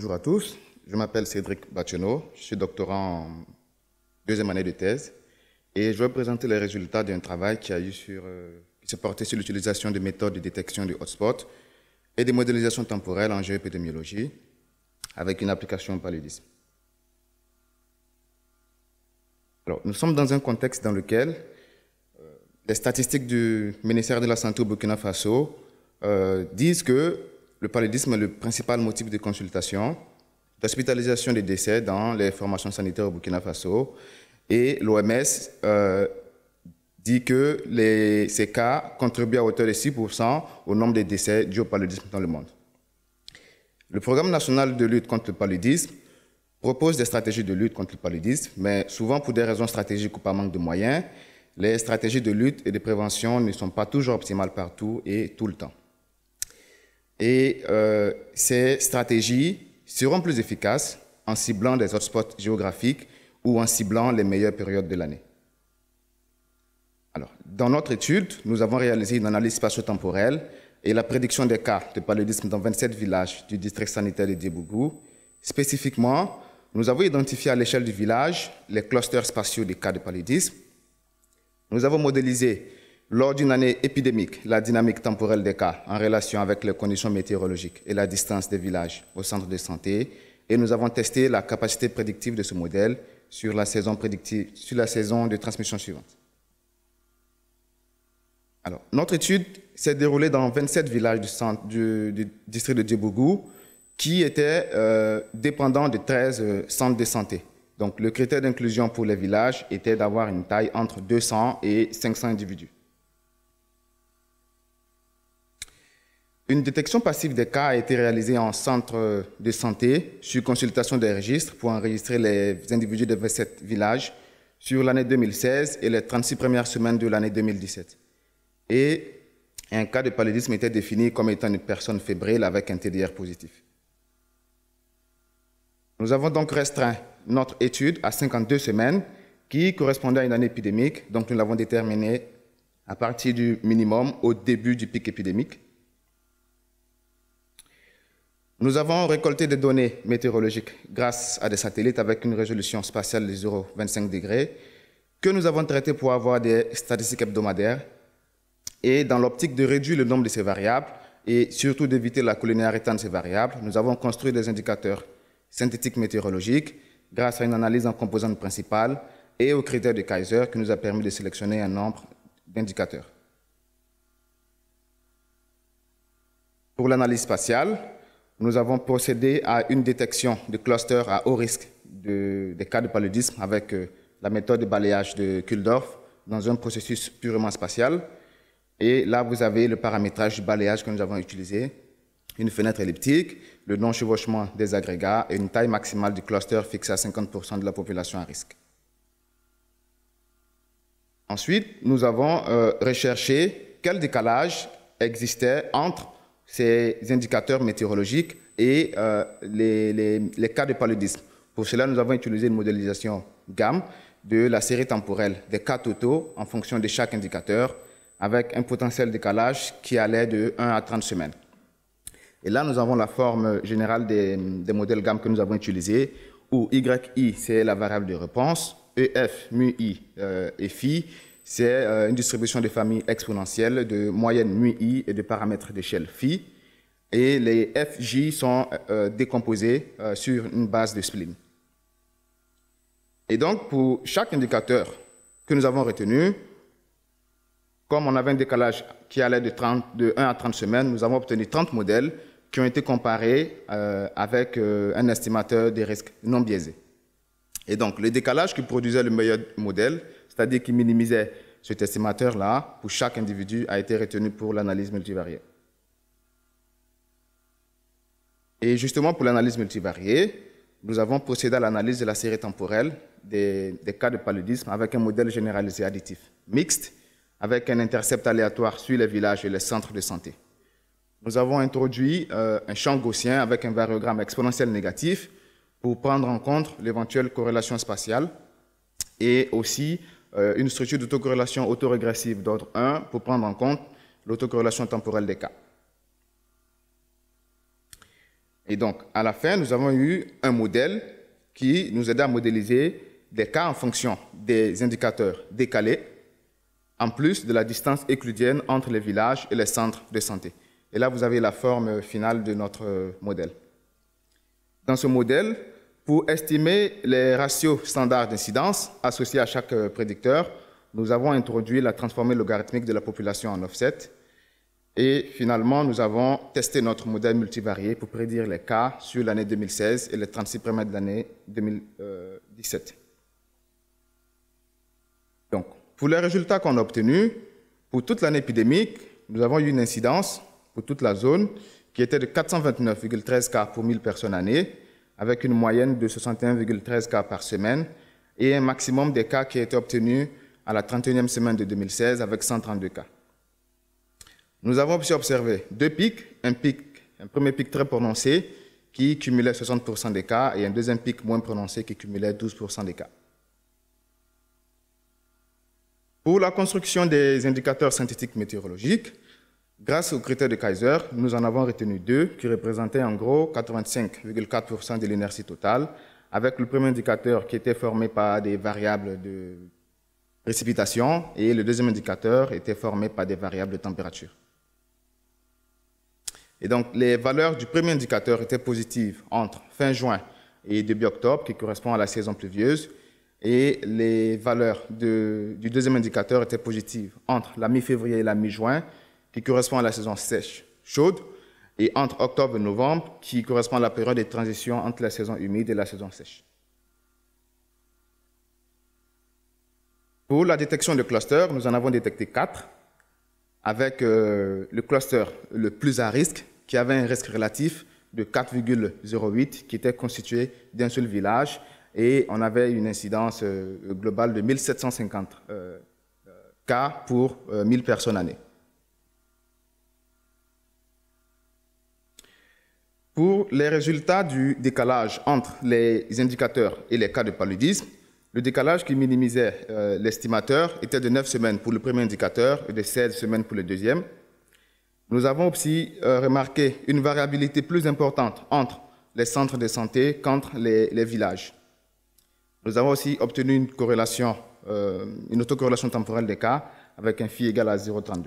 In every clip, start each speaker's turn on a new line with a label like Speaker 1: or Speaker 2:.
Speaker 1: Bonjour à tous, je m'appelle Cédric Bachenot, je suis doctorant en deuxième année de thèse et je vais présenter les résultats d'un travail qui s'est porté sur l'utilisation de méthodes de détection de hotspots et des modélisations temporelles en géoépidémiologie avec une application au paludisme. Alors, nous sommes dans un contexte dans lequel les statistiques du ministère de la Santé au Burkina Faso disent que le paludisme est le principal motif de consultation, d'hospitalisation et de décès dans les formations sanitaires au Burkina Faso. Et l'OMS dit que ces cas contribuent à hauteur de 6% au nombre de décès dus au paludisme dans le monde. Le Programme national de lutte contre le paludisme propose des stratégies de lutte contre le paludisme, mais souvent pour des raisons stratégiques ou par manque de moyens, les stratégies de lutte et de prévention ne sont pas toujours optimales partout et tout le temps. Et ces stratégies seront plus efficaces en ciblant des hotspots géographiques ou en ciblant les meilleures périodes de l'année. Alors, dans notre étude, nous avons réalisé une analyse spatio-temporelle et la prédiction des cas de paludisme dans 27 villages du district sanitaire de Diebougou. Spécifiquement, nous avons identifié à l'échelle du village les clusters spatiaux des cas de paludisme. Nous avons modélisé lors d'une année épidémique la dynamique temporelle des cas en relation avec les conditions météorologiques et la distance des villages au centre de santé. Et nous avons testé la capacité prédictive de ce modèle sur la saison de transmission suivante. Alors, notre étude s'est déroulée dans 27 villages du district de Diebougou qui étaient dépendants de 13 centres de santé. Donc, le critère d'inclusion pour les villages était d'avoir une taille entre 200 et 500 individus. Une détection passive des cas a été réalisée en centre de santé sur consultation des registres pour enregistrer les individus de 27 villages sur l'année 2016 et les 36 premières semaines de l'année 2017. Et un cas de paludisme était défini comme étant une personne fébrile avec un TDR positif. Nous avons donc restreint notre étude à 52 semaines qui correspondait à une année épidémique, donc nous l'avons déterminée à partir du minimum au début du pic épidémique. Nous avons récolté des données météorologiques grâce à des satellites avec une résolution spatiale de 0,25 degrés que nous avons traitées pour avoir des statistiques hebdomadaires et dans l'optique de réduire le nombre de ces variables et surtout d'éviter la collinéarité de ces variables, nous avons construit des indicateurs synthétiques météorologiques grâce à une analyse en composantes principales et aux critères de Kaiser qui nous a permis de sélectionner un nombre d'indicateurs. Pour l'analyse spatiale, nous avons procédé à une détection de clusters à haut risque des cas de paludisme avec la méthode de balayage de Kuldorf dans un processus purement spatial. Et là, vous avez le paramétrage du balayage que nous avons utilisé, une fenêtre elliptique, le non-chevauchement des agrégats et une taille maximale du cluster fixée à 50% de la population à risque. Ensuite, nous avons recherché quel décalage existait entre ces indicateurs météorologiques et les cas de paludisme. Pour cela, nous avons utilisé une modélisation GAM de la série temporelle des cas totaux en fonction de chaque indicateur avec un potentiel décalage qui allait de 1 à 30 semaines. Et là, nous avons la forme générale des modèles GAM que nous avons utilisés, où YI, c'est la variable de réponse, EF, MUI et Phi, c'est une distribution de familles exponentielles de moyenne MUI et de paramètres d'échelle Phi. Et les FJ sont décomposés sur une base de spleen. Et donc, pour chaque indicateur que nous avons retenu, comme on avait un décalage qui allait de 1 à 30 semaines, nous avons obtenu 30 modèles qui ont été comparés avec un estimateur des risques non biaisé. Et donc, le décalage qui produisait le meilleur modèle, c'est-à-dire qui minimisait cet estimateur-là, pour chaque individu, a été retenu pour l'analyse multivariée. Et justement, pour l'analyse multivariée, nous avons procédé à l'analyse de la série temporelle des cas de paludisme avec un modèle généralisé additif mixte, avec un intercept aléatoire sur les villages et les centres de santé. Nous avons introduit un champ gaussien avec un variogramme exponentiel négatif pour prendre en compte l'éventuelle corrélation spatiale et aussi une structure d'autocorrélation autorégressive d'ordre 1 pour prendre en compte l'autocorrélation temporelle des cas. Et donc, à la fin, nous avons eu un modèle qui nous aide à modéliser des cas en fonction des indicateurs décalés, en plus de la distance euclidienne entre les villages et les centres de santé. Et là, vous avez la forme finale de notre modèle. Dans ce modèle, pour estimer les ratios standards d'incidence associés à chaque prédicteur, nous avons introduit la transformée logarithmique de la population en offset. Et finalement, nous avons testé notre modèle multivarié pour prédire les cas sur l'année 2016 et les 36 premiers de l'année 2017. Donc, pour les résultats qu'on a obtenus, pour toute l'année épidémique, nous avons eu une incidence pour toute la zone qui était de 429,13 cas pour 1000 personnes année, avec une moyenne de 61,13 cas par semaine et un maximum des cas qui a été obtenu à la 31e semaine de 2016 avec 132 cas. Nous avons aussi observé deux pics, un premier pic très prononcé qui cumulait 60% des cas et un deuxième pic moins prononcé qui cumulait 12% des cas. Pour la construction des indicateurs synthétiques météorologiques, grâce aux critères de Kaiser, nous en avons retenu deux qui représentaient en gros 85,4% de l'inertie totale, avec le premier indicateur qui était formé par des variables de précipitation et le deuxième indicateur était formé par des variables de température. Et donc, les valeurs du premier indicateur étaient positives entre fin juin et début octobre, qui correspond à la saison pluvieuse, et les valeurs du deuxième indicateur étaient positives entre la mi-février et la mi-juin, qui correspond à la saison sèche, chaude, et entre octobre et novembre, qui correspond à la période de transition entre la saison humide et la saison sèche. Pour la détection de clusters, nous en avons détecté 4, avec le cluster le plus à risque, qui avait un risque relatif de 4,08, qui était constitué d'un seul village, et on avait une incidence globale de 1750 cas pour 1000 personnes année. Pour les résultats du décalage entre les indicateurs et les cas de paludisme, le décalage qui minimisait l'estimateur était de 9 semaines pour le premier indicateur et de 16 semaines pour le deuxième. Nous avons aussi remarqué une variabilité plus importante entre les centres de santé qu'entre les villages. Nous avons aussi obtenu une corrélation, une autocorrélation temporelle des cas avec un phi égal à 0,32.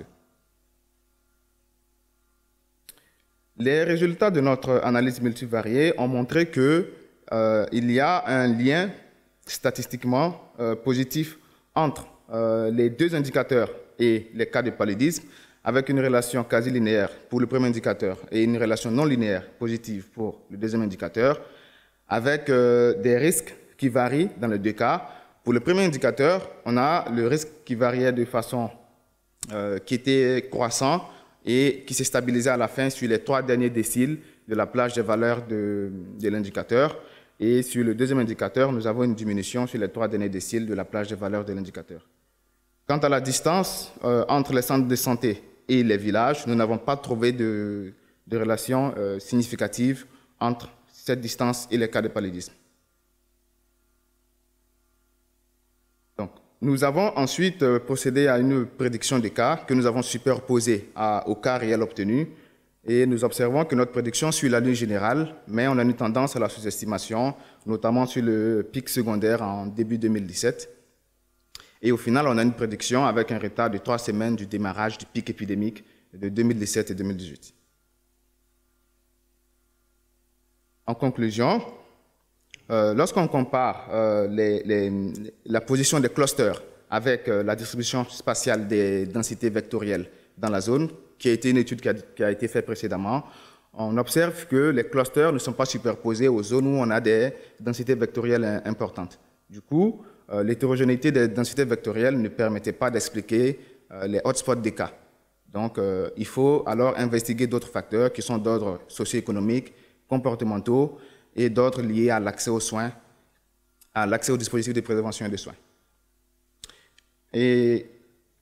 Speaker 1: Les résultats de notre analyse multivariée ont montré qu'il y a un lien statistiquement positif entre les deux indicateurs et les cas de paludisme, avec une relation quasi linéaire pour le premier indicateur et une relation non linéaire positive pour le deuxième indicateur, avec des risques qui varient dans les deux cas. Pour le premier indicateur, on a le risque qui variait de façon qui était croissant et qui s'est stabilisé à la fin sur les 3 derniers déciles de la plage des valeurs de l'indicateur. Et sur le deuxième indicateur, nous avons une diminution sur les 3 derniers déciles de la plage des valeurs de l'indicateur. Quant à la distance entre les centres de santé et les villages, nous n'avons pas trouvé de relation significative entre cette distance et les cas de paludisme. Donc, nous avons ensuite procédé à une prédiction des cas que nous avons superposée aux cas réels obtenus et nous observons que notre prédiction suit la ligne générale, mais on a une tendance à la sous-estimation, notamment sur le pic secondaire en début 2017. Et au final, on a une prédiction avec un retard de 3 semaines du démarrage du pic épidémique de 2017 et 2018. En conclusion, lorsqu'on compare la position des clusters avec la distribution spatiale des densités vectorielles dans la zone, qui a été une étude qui a été faite précédemment, on observe que les clusters ne sont pas superposés aux zones où on a des densités vectorielles importantes. Du coup, l'hétérogénéité des densités vectorielles ne permettait pas d'expliquer les hotspots des cas. Donc, il faut alors investiguer d'autres facteurs qui sont d'ordre socio-économique, comportementaux et d'autres liés à l'accès aux soins, à l'accès aux dispositifs de prévention et de soins. Et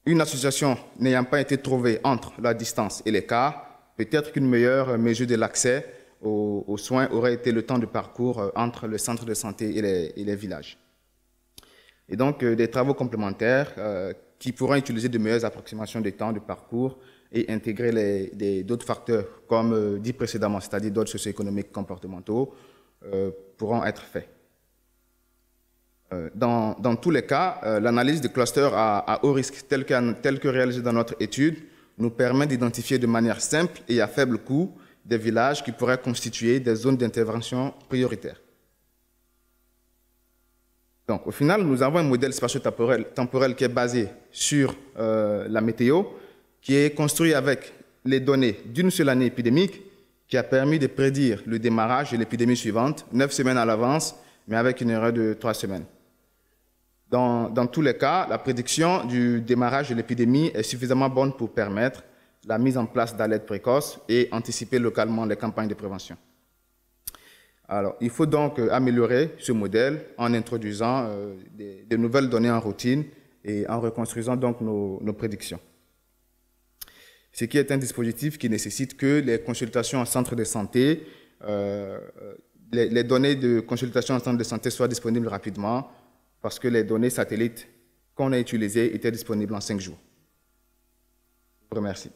Speaker 1: une association n'ayant pas été trouvée entre la distance et les cas, peut-être qu'une meilleure mesure de l'accès aux soins aurait été le temps de parcours entre le centre de santé et les villages. Et donc, des travaux complémentaires qui pourront utiliser de meilleures approximations des temps de parcours et intégrer d'autres facteurs, comme dit précédemment, c'est-à-dire d'autres socio-économiques comportementaux, pourront être faits. Dans tous les cas, l'analyse des clusters à haut risque, telle que réalisée dans notre étude, nous permet d'identifier de manière simple et à faible coût des villages qui pourraient constituer des zones d'intervention prioritaires. Donc, au final, nous avons un modèle spatio-temporel qui est basé sur la météo, qui est construit avec les données d'une seule année épidémique, qui a permis de prédire le démarrage de l'épidémie suivante, 9 semaines à l'avance, mais avec une erreur de 3 semaines. Dans tous les cas, la prédiction du démarrage de l'épidémie est suffisamment bonne pour permettre la mise en place d'alertes précoces et anticiper localement les campagnes de prévention. Alors, il faut donc améliorer ce modèle en introduisant de nouvelles données en routine et en reconstruisant donc nos prédictions. Ce qui est un dispositif qui nécessite que les consultations en centre de santé, les données de consultation en centre de santé soient disponibles rapidement, parce que les données satellites qu'on a utilisées étaient disponibles en 5 jours. Je vous remercie.